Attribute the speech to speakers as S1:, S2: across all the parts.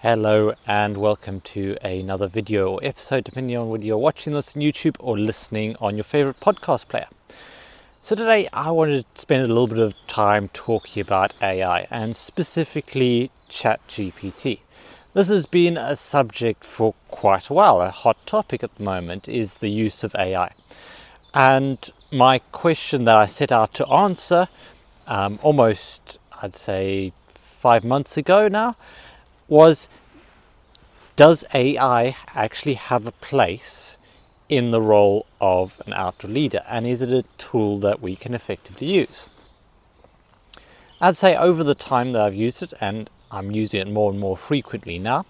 S1: Hello and welcome to another video or episode, depending on whether you're watching this on YouTube or listening on your favorite podcast player. So today I wanted to spend a little bit of time talking about AI and specifically ChatGPT. This has been a subject for quite a while. A hot topic at the moment is the use of AI. And my question that I set out to answer almost, I'd say, 5 months ago now, was, does AI actually have a place in the role of an outdoor leader, and is it a tool that we can effectively use? I'd say over the time that I've used it, and I'm using it more and more frequently now,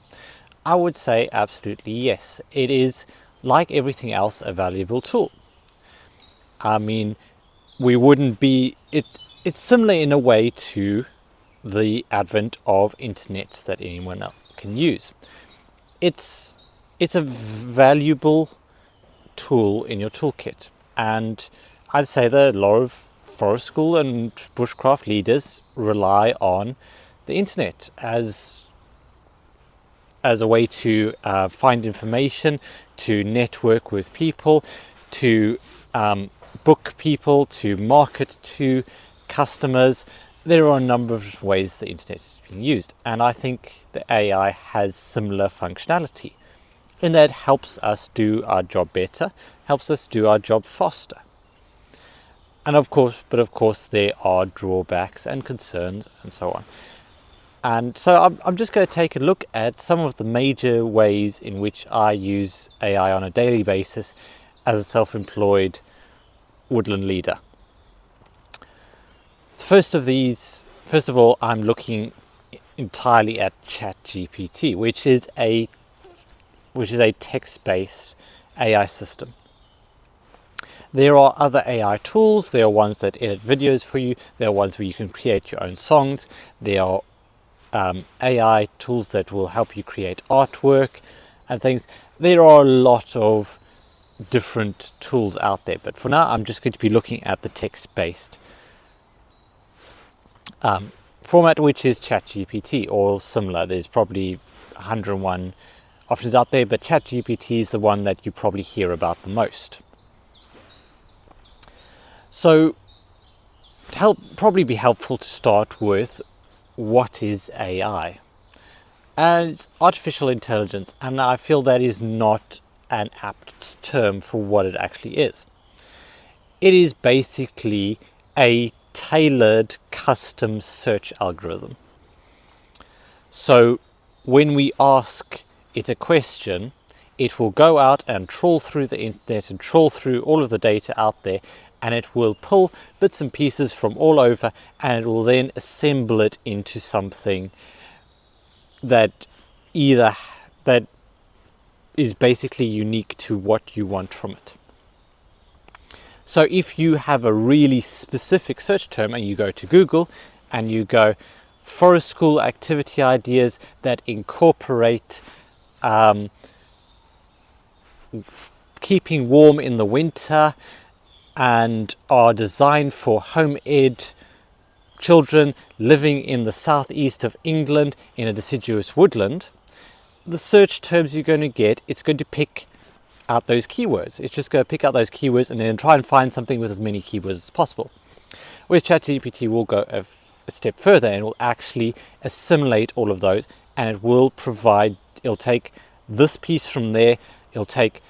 S1: I would say absolutely yes. It is, like everything else, a valuable tool. I mean, it's similar in a way to the advent of internet that anyone else can use. It's a valuable tool in your toolkit, and I'd say that a lot of forest school and bushcraft leaders rely on the internet as a way to find information, to network with people, to book people, to market to customers. There are a number of ways the internet is being used, and I think the AI has similar functionality in that it helps us do our job better, helps us do our job faster. And of course there are drawbacks and concerns and so on. And so I'm just going to take a look at some of the major ways in which I use AI on a daily basis as a self-employed woodland leader. First of all, I'm looking entirely at ChatGPT, which is a text-based AI system. There are other AI tools. There are ones that edit videos for you. There are ones where you can create your own songs. There are AI tools that will help you create artwork and things. There are a lot of different tools out there, but for now I'm just going to be looking at the text-based format, which is ChatGPT or similar. There's probably 101 options out there, but ChatGPT is the one that you probably hear about the most. So it'll probably be helpful to start with, what is AI? And it's artificial intelligence, and I feel that is not an apt term for what it actually is. It is basically a tailored custom search algorithm. So when we ask it a question, it will go out and trawl through the internet and trawl through all of the data out there, and it will pull bits and pieces from all over, and it will then assemble it into something that is basically unique to what you want from it. So if you have a really specific search term and you go to Google and you go forest school activity ideas that incorporate keeping warm in the winter and are designed for home ed children living in the southeast of England in a deciduous woodland, the search terms you're going to get, it's going to pick out those keywords. It's just going to pick out those keywords and then try and find something with as many keywords as possible. Whereas ChatGPT will go a step further and will actually assimilate all of those, and it'll take this piece from there, it'll take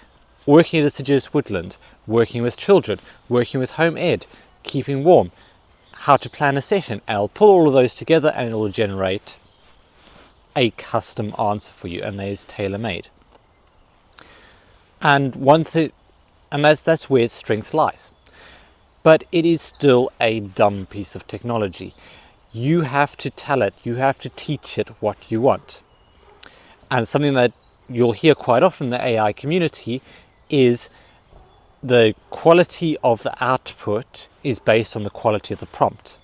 S1: working in a deciduous woodland, working with children, working with home ed, keeping warm, how to plan a session, and I'll pull all of those together and it will generate a custom answer for you, and that is tailor-made. And that's where its strength lies. But it is still a dumb piece of technology. You have to tell it, you have to teach it what you want. And something that you'll hear quite often in the AI community is the quality of the output is based on the quality of the prompt.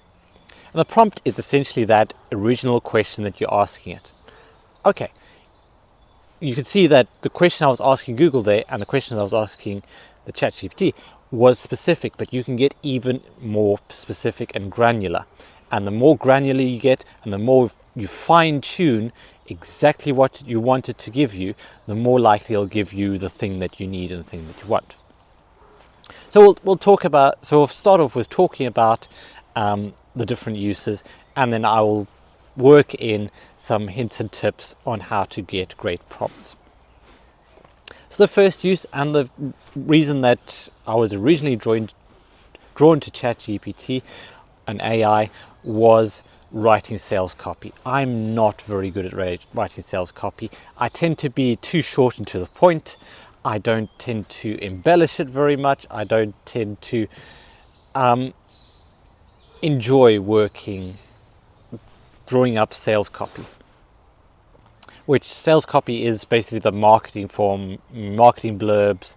S1: And the prompt is essentially that original question that you're asking it. Okay, you can see that the question I was asking Google there and the question I was asking the ChatGPT was specific, but you can get even more specific and granular. And the more granular you get and the more you fine tune exactly what you want it to give you, the more likely it'll give you the thing that you need and the thing that you want. So we'll start off with talking about the different uses, and then I will work in some hints and tips on how to get great prompts. So the first use, and the reason that I was originally drawn to ChatGPT and AI, was writing sales copy. I'm not very good at writing sales copy. I tend to be too short and to the point. I don't tend to embellish it very much. I don't tend to enjoy drawing up sales copy, which sales copy is basically the marketing form, marketing blurbs,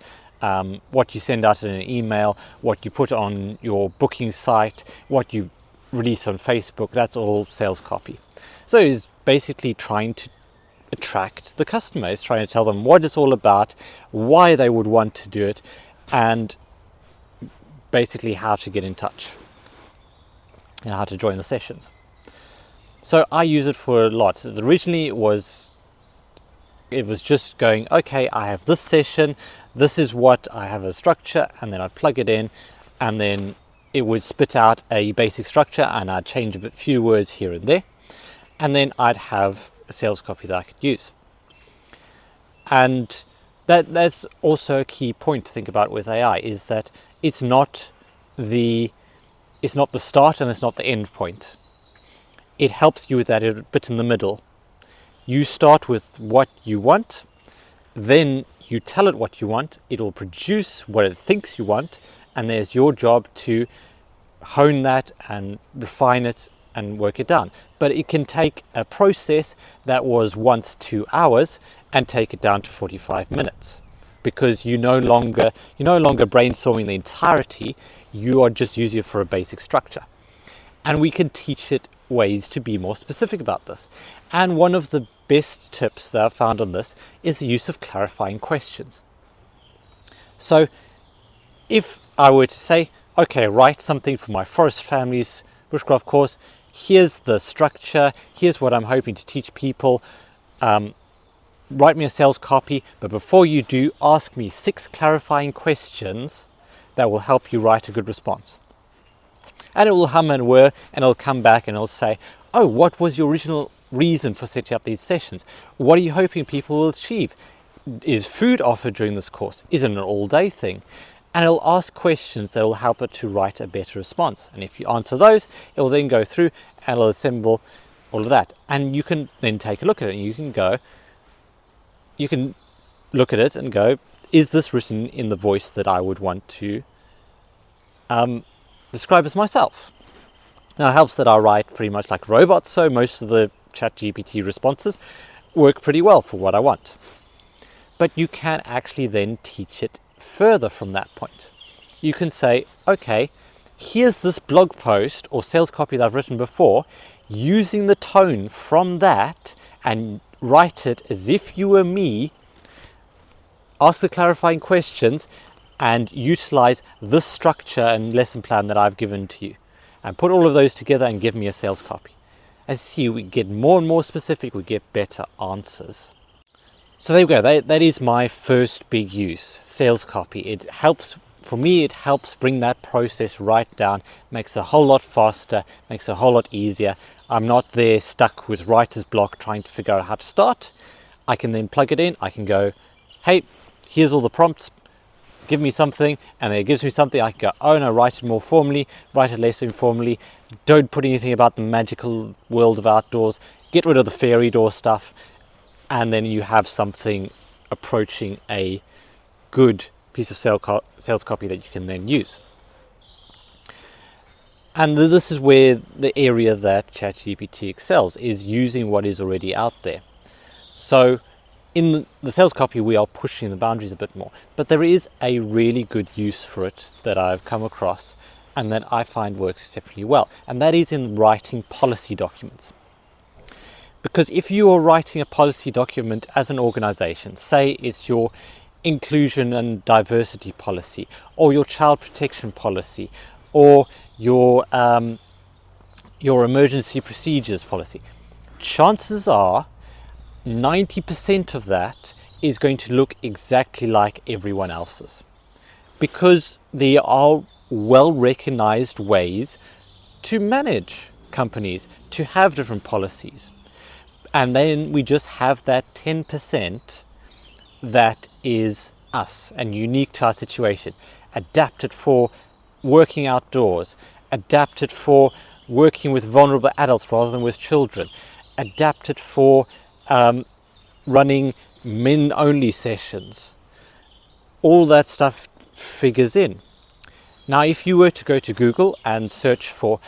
S1: what you send out in an email, what you put on your booking site, what you release on Facebook. That's all sales copy. So it's basically trying to attract the customer. It's trying to tell them what it's all about, why they would want to do it, and basically how to get in touch and how to join the sessions. So I use it for a lot. Originally it was just going, okay, I have this session, this is what I have a structure, and then I'd plug it in, and then it would spit out a basic structure, and I'd change a few words here and there, and then I'd have a sales copy that I could use. And that's also a key point to think about with AI, is that it's not the start and it's not the end point. It helps you with that bit in the middle. You start with what you want, then you tell it what you want, it will produce what it thinks you want, and there's your job to hone that and refine it and work it down. But it can take a process that was once 2 hours and take it down to 45 minutes, because you're no longer brainstorming the entirety, you are just using it for a basic structure. And we can teach it ways to be more specific about this. And one of the best tips that I've found on this is the use of clarifying questions. So if I were to say, okay, write something for my forest families bushcraft course, here's the structure, here's what I'm hoping to teach people, write me a sales copy, but before you do, ask me 6 clarifying questions that will help you write a good response. And it will hum and whir, and it'll come back and it'll say, oh, what was your original reason for setting up these sessions? What are you hoping people will achieve? Is food offered during this course? Is it an all-day thing? And it'll ask questions that will help it to write a better response. And if you answer those, it will then go through and it'll assemble all of that. And you can then take a look at it, and you can look at it and go, is this written in the voice that I would want to describe as myself? Now it helps that I write pretty much like robots, so most of the ChatGPT responses work pretty well for what I want. But you can actually then teach it further from that point. You can say, okay, here's this blog post or sales copy that I've written before, using the tone from that, and write it as if you were me, ask the clarifying questions, and utilize this structure and lesson plan that I've given to you, and put all of those together and give me a sales copy. As you see, we get more and more specific, we get better answers. So there we go, that is my first big use, sales copy. It helps, for me, it helps bring that process right down, makes it a whole lot faster, makes it a whole lot easier. I'm not there stuck with writer's block trying to figure out how to start. I can then plug it in, I can go, hey, here's all the prompts, give me something, and then it gives me something. I can go, oh no, write it more formally, write it less informally, don't put anything about the magical world of outdoors, get rid of the fairy door stuff, and then you have something approaching a good piece of sales copy that you can then use. And this is where the area that ChatGPT excels, is using what is already out there. So in the sales copy, we are pushing the boundaries a bit more, but there is a really good use for it that I've come across and that I find works exceptionally well, and that is in writing policy documents. Because if you are writing a policy document as an organization, say it's your inclusion and diversity policy, or your child protection policy, or your emergency procedures policy, chances are 90% of that is going to look exactly like everyone else's, because there are well recognized ways to manage companies, to have different policies. And then we just have that 10% that is us and unique to our situation, adapted for working outdoors, adapted for working with vulnerable adults rather than with children, adapted for running men-only sessions. All that stuff figures in. Now, if you were to go to Google and search for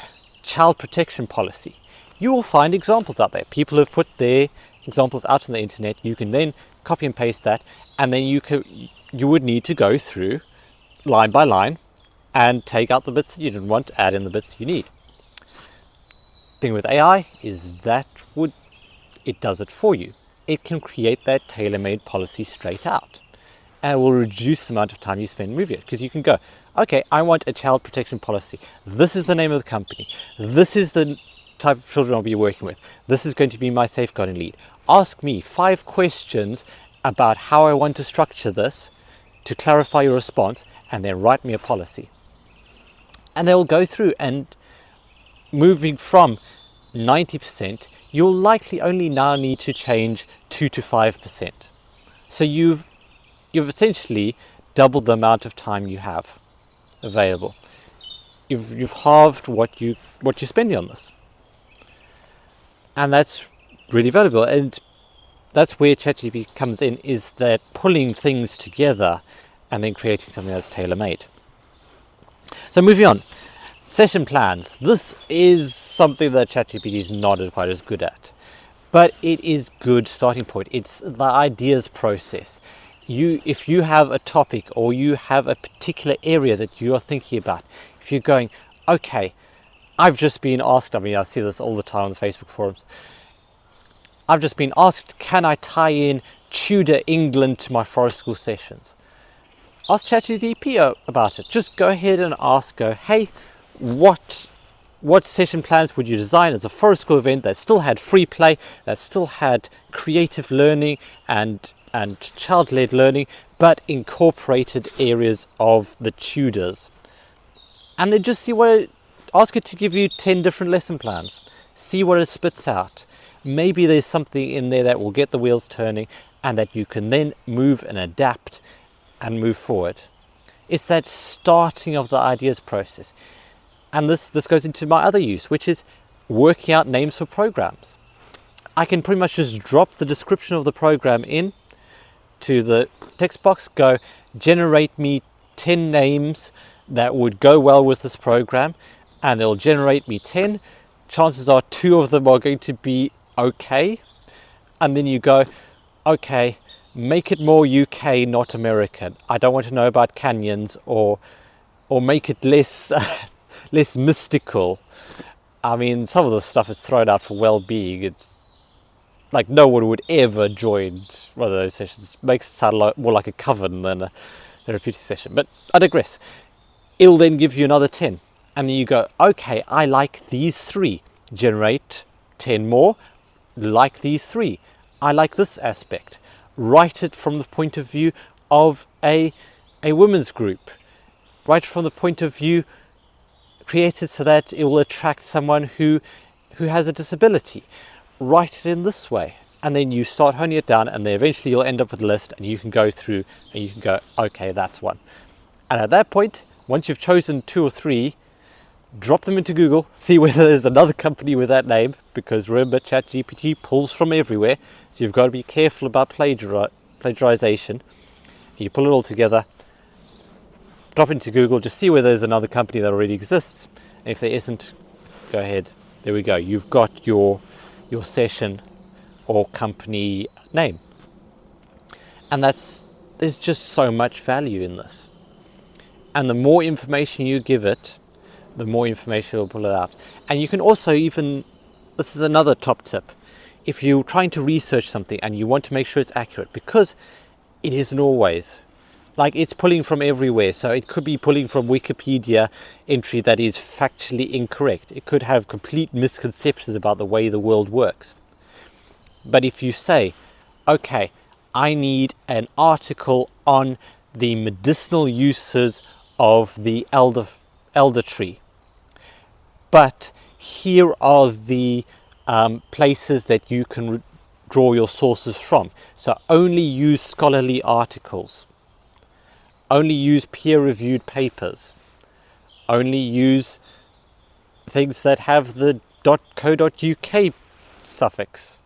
S1: child protection policy, you will find examples out there. People have put their examples out on the internet. You can then copy and paste that, and then you would need to go through line by line and take out the bits that you didn't want, add in the bits you need. Thing with AI is that it does it for you. It can create that tailor-made policy straight out, and it will reduce the amount of time you spend reviewing it, because you can go, okay, I want a child protection policy. This is the name of the company. This is the type of children I'll be working with. This is going to be my safeguarding lead. Ask me 5 questions about how I want to structure this to clarify your response, and then write me a policy. And they will go through, and moving from 90%, you'll likely only now need to change 2 to 5%. So you've essentially doubled the amount of time you have available. You've halved what you're spending on this. And that's really valuable. And that's where ChatGPT comes in, is that pulling things together and then creating something that's tailor-made. So moving on. Session plans. This is something that ChatGPT is not quite as good at, but it is good starting point. It's the ideas process. If you have a topic or you have a particular area that you are thinking about, if you're going, okay, I've just been asked, I see this all the time on the Facebook forums, I've just been asked, can I tie in Tudor England to my forest school sessions? Ask ChatGPT about it. Just go ahead and ask her, hey, what session plans would you design as a forest school event that still had free play, that still had creative learning and child-led learning, but incorporated areas of the Tudors? And then just ask it to give you 10 different lesson plans. See what it spits out. Maybe there's something in there that will get the wheels turning, and that you can then move and adapt and move forward. It's that starting of the ideas process. And this goes into my other use, which is working out names for programs. I can pretty much just drop the description of the program in to the text box, go generate me 10 names that would go well with this program, and it'll generate me 10. Chances are 2 of them are going to be okay. And then you go, okay, make it more UK, not American. I don't want to know about canyons, or make it less less mystical. I mean, some of the stuff is thrown out for well-being. It's like no one would ever join one of those sessions. It makes it sound more like a coven than a therapeutic session. But I digress. It'll then give you another 10. And then you go, okay, I like these 3. Generate 10 more. Like these 3. I like this aspect. Write it from the point of view of a women's group. Write it from the point of view, create it so that it will attract someone who has a disability. Write it in this way, and then you start honing it down, and then eventually you'll end up with a list, and you can go through and you can go, okay, that's one. And at that point, once you've chosen 2 or 3, drop them into Google, see whether there's another company with that name, because remember, ChatGPT pulls from everywhere, so you've got to be careful about plagiarization. You pull it all together, drop into Google, just see whether there's another company that already exists. And if there isn't, go ahead. There we go. You've got your session or company name. And there's just so much value in this. And the more information you give it, the more information it'll pull it out. And you can also this is another top tip, if you're trying to research something and you want to make sure it's accurate, because it isn't always. Like, it's pulling from everywhere, so it could be pulling from Wikipedia entry that is factually incorrect. It could have complete misconceptions about the way the world works. But if you say, okay, I need an article on the medicinal uses of the elder tree, but here are the places that you can draw your sources from. So only use scholarly articles, only use peer-reviewed papers, only use things that have the .co.uk suffix,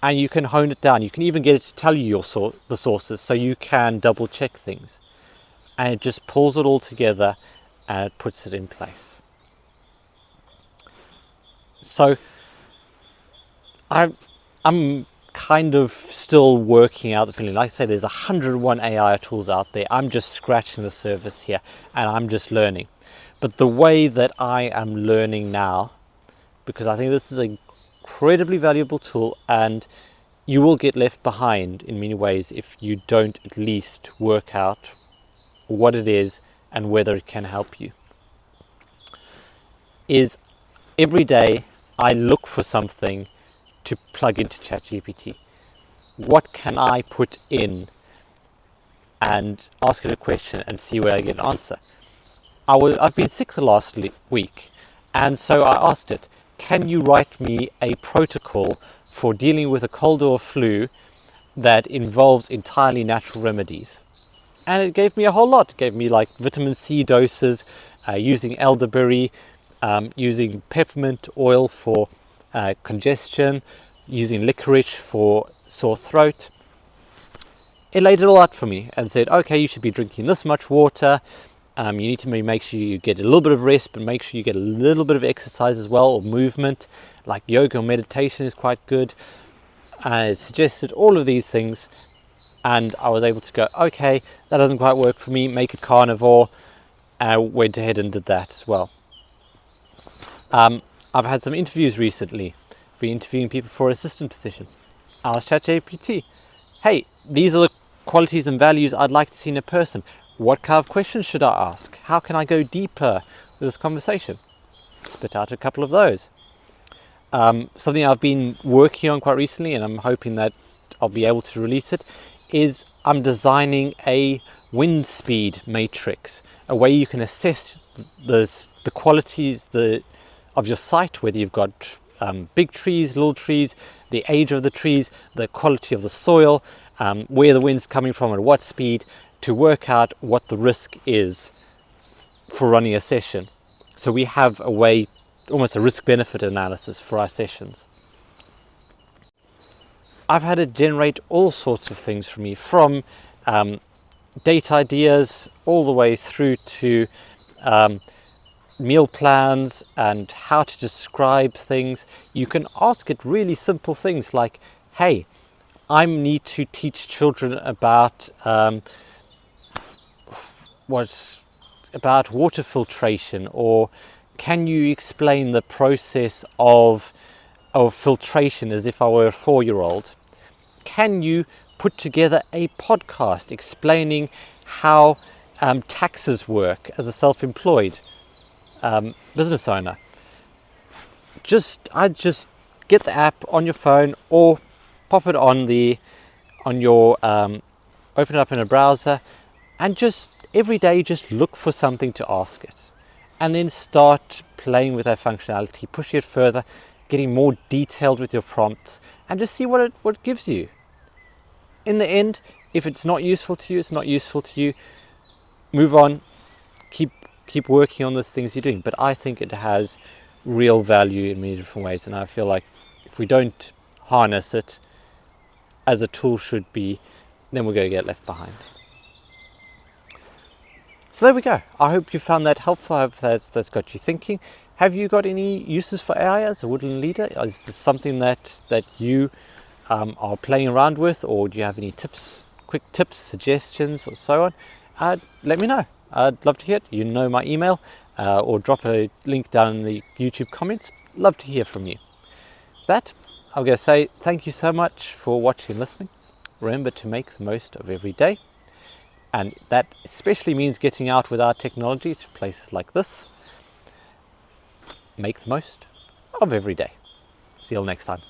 S1: and you can hone it down. You can even get it to tell you the sources, so you can double check things, and it just pulls it all together and it puts it in place. So I'm kind of still working out the feeling. Like I say, there's 101 AI tools out there. I'm just scratching the surface here, and I'm just learning. But the way that I am learning now, because I think this is an incredibly valuable tool, and you will get left behind in many ways if you don't at least work out what it is and whether it can help you, is every day I look for something to plug into ChatGPT. What can I put in and ask it a question and see where I get an answer? I've been sick the last week, and so I asked it, can you write me a protocol for dealing with a cold or flu that involves entirely natural remedies? And it gave me a whole lot. It gave me like vitamin C doses, using elderberry, using peppermint oil for congestion, using licorice for sore throat. It laid it all out for me and said, okay, you should be drinking this much water. You need to make sure you get a little bit of rest, but make sure you get a little bit of exercise as well, or movement, like yoga or meditation is quite good. It suggested all of these things, and I was able to go, okay, that doesn't quite work for me, make it carnivore. I went ahead and did that as well. I've had some interviews recently, been interviewing people for an assistant position. I asked ChatGPT, hey, these are the qualities and values I'd like to see in a person. What kind of questions should I ask? How can I go deeper with this conversation? Spit out a couple of those. Something I've been working on quite recently, and I'm hoping that I'll be able to release it, is I'm designing a wind speed matrix, a way you can assess the qualities of your site, whether you've got big trees, little trees, the age of the trees, the quality of the soil, where the wind's coming from at what speed, to work out what the risk is for running a session. So we have a way, almost a risk-benefit analysis for our sessions. I've had it generate all sorts of things for me, from date ideas all the way through to meal plans and how to describe things. You can ask it really simple things like, hey, I need to teach children about water filtration, or can you explain the process of filtration as if I were a 4-year-old? Can you put together a podcast explaining how taxes work as a self-employed business owner? I just get the app on your phone, or pop it on your open it up in a browser, and just every day just look for something to ask it, and then start playing with that functionality, pushing it further, getting more detailed with your prompts, and just see what it gives you. In the end, if it's not useful to you, it's not useful to you. Move on. Keep working on those things you're doing. But I think it has real value in many different ways, and I feel like if we don't harness it as a tool should be, then we're going to get left behind. So there we go. I hope you found that helpful. I hope that's got you thinking. Have you got any uses for AI as a woodland leader? Is this something that you are playing around with, or do you have any quick tips, suggestions, or so on? Let me know. I'd love to hear it. You know my email, or drop a link down in the YouTube comments. Love to hear from you. With that, I'm going to say thank you so much for watching and listening. Remember to make the most of every day. And that especially means getting out with our technology to places like this. Make the most of every day. See you all next time.